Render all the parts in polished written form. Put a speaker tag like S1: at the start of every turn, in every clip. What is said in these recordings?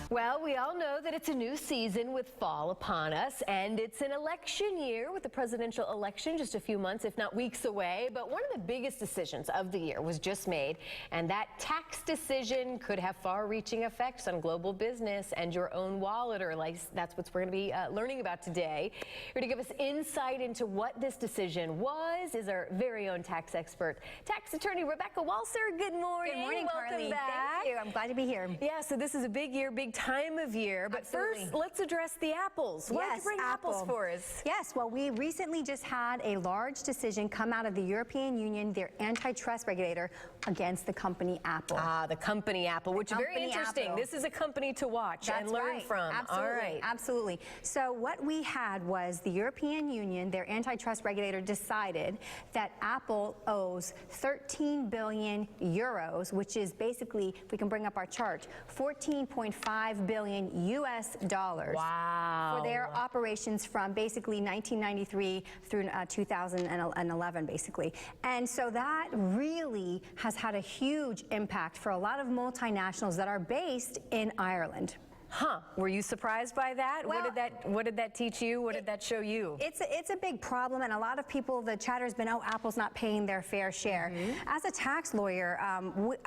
S1: Well, we all know that it's a new season with fall upon us, and it's an election year with the presidential election just a few months, if not weeks away. But one of the biggest decisions of the year was just made, and that tax decision could have far-reaching effects on global business and your own wallet, or at least that's what we're going to be learning about today. Here to give us insight into what this decision was is our very own tax expert, tax attorney Rebecca Walser. Good morning.
S2: Good morning,
S1: Welcome
S2: Carly.
S1: back.
S2: Thank you. I'm glad to be here.
S1: Yeah, so this is a big year, big time of year. But
S2: Absolutely.
S1: First, let's address the apples. Why did you bring apples for us?
S2: Yes, well, we recently just had a large decision come out of the European Union, their antitrust regulator, against the company Apple.
S1: Ah, the company Apple, which is very interesting.
S2: Apple.
S1: This is a company to watch and learn from.
S2: Absolutely.
S1: All right.
S2: Absolutely. So what we had was the European Union, their antitrust regulator, decided that Apple owes 13 billion euros, which is basically, if we can bring up our chart, 14.5 billion US dollars.
S1: Wow.
S2: For their operations from basically 1993 through 2011, basically. And so that really has had a huge impact for a lot of multinationals that are based in Ireland.
S1: Huh. Were you surprised by that?
S2: Well,
S1: what did that teach you? What did that show you?
S2: It's a big problem, and a lot of people, the chatter has been, oh, Apple's not paying their fair share. As a tax lawyer,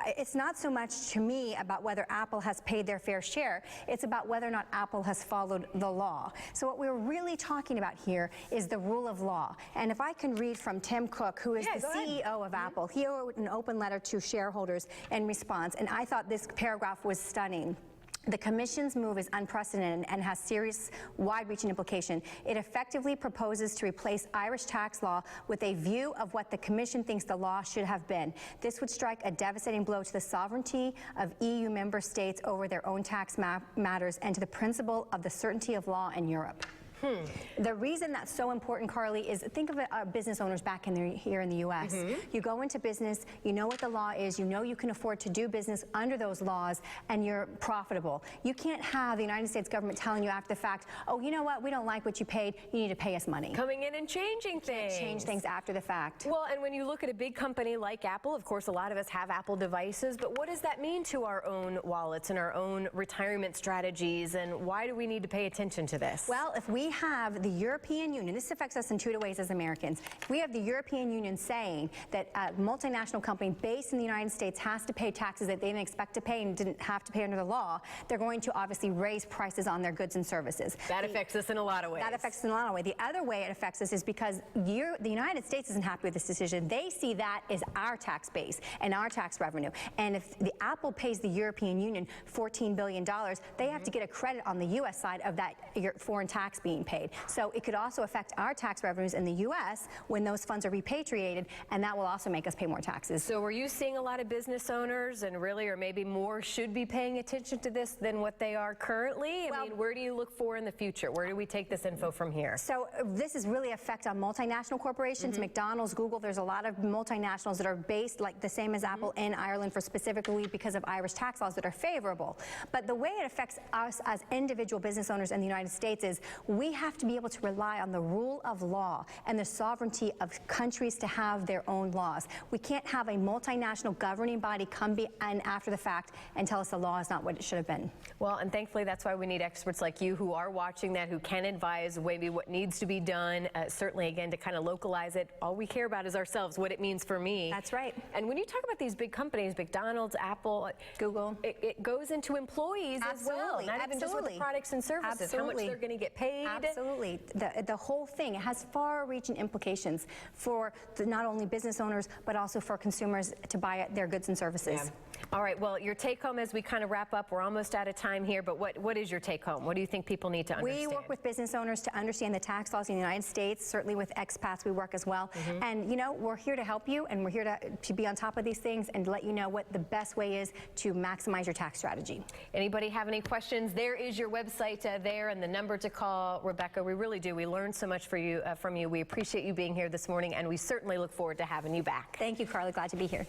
S2: it's not so much to me about whether Apple has paid their fair share. It's about whether or not Apple has followed the law. So what we're really talking about here is the rule of law. And if I can read from Tim Cook, who is the CEO of Apple, he wrote an open letter to shareholders in response, and I thought this paragraph was stunning. The Commission's move is unprecedented and has serious, wide-reaching implication. It effectively proposes to replace Irish tax law with a view of what the Commission thinks the law should have been. This would strike a devastating blow to the sovereignty of EU member states over their own tax matters and to the principle of the certainty of law in Europe. The reason that's so important, Carly, is think of it, business owners back here in the U.S. You go into business, you know what the law is, you know you can afford to do business under those laws, and you're profitable. You can't have the United States government telling you after the fact, oh, you know what, we don't like what you paid, you need to pay us money.
S1: Coming in and changing things.
S2: Change things after the fact.
S1: Well, and when you look at a big company like Apple, of course, a lot of us have Apple devices, but what does that mean to our own wallets and our own retirement strategies, and why do we need to pay attention to this?
S2: Well, if we have the European Union, this affects us in two ways as Americans. If we have the European Union saying that a multinational company based in the United States has to pay taxes that they didn't expect to pay and didn't have to pay under the law, they're going to obviously raise prices on their goods and services.
S1: That affects us in a lot of ways.
S2: That affects us in a lot of ways. The other way it affects us is because the United States isn't happy with this decision. They see that as our tax base and our tax revenue. And if the Apple pays the European Union $14 billion, they have to get a credit on the U.S. side of that foreign tax being paid. So it could also affect our tax revenues in the U.S. when those funds are repatriated, and that will also make us pay more taxes.
S1: So are you seeing a lot of business owners, and really, or maybe more, should be paying attention to this than what they are currently? I mean, where do you look for in the future? Where do we take this info from here?
S2: So this is really effect on multinational corporations, McDonald's, Google. There's a lot of multinationals that are based like the same as Apple in Ireland for specifically because of Irish tax laws that are favorable. But the way it affects us as individual business owners in the United States is we have to be able to rely on the rule of law and the sovereignty of countries to have their own laws. We can't have a multinational governing body come in after the fact and tell us the law is not what it should have been.
S1: Well, and thankfully that's why we need experts like you who are watching that, who can advise maybe what needs to be done, certainly again to kind of localize it. All we care about is ourselves, what it means for me.
S2: That's right.
S1: And when you talk about these big companies, McDonald's, Apple,
S2: Google,
S1: it goes into employees as well, not even just with the products and services, how much they're going to get paid.
S2: Absolutely. The whole thing, it has far-reaching implications for not only business owners, but also for consumers to buy their goods and services.
S1: Yeah. All right, well, your take-home as we kind of wrap up, we're almost out of time here, but what is your take-home? What do you think people need to understand?
S2: We work with business owners to understand the tax laws in the United States. Certainly with expats, we work as well. And, you know, we're here to help you, and we're here to be on top of these things and let you know what the best way is to maximize your tax strategy.
S1: Anybody have any questions? There is your website there and the number to call. Rebecca, we really do. We learned so much from you. We appreciate you being here this morning, and we certainly look forward to having you back.
S2: Thank you, Carly. Glad to be here.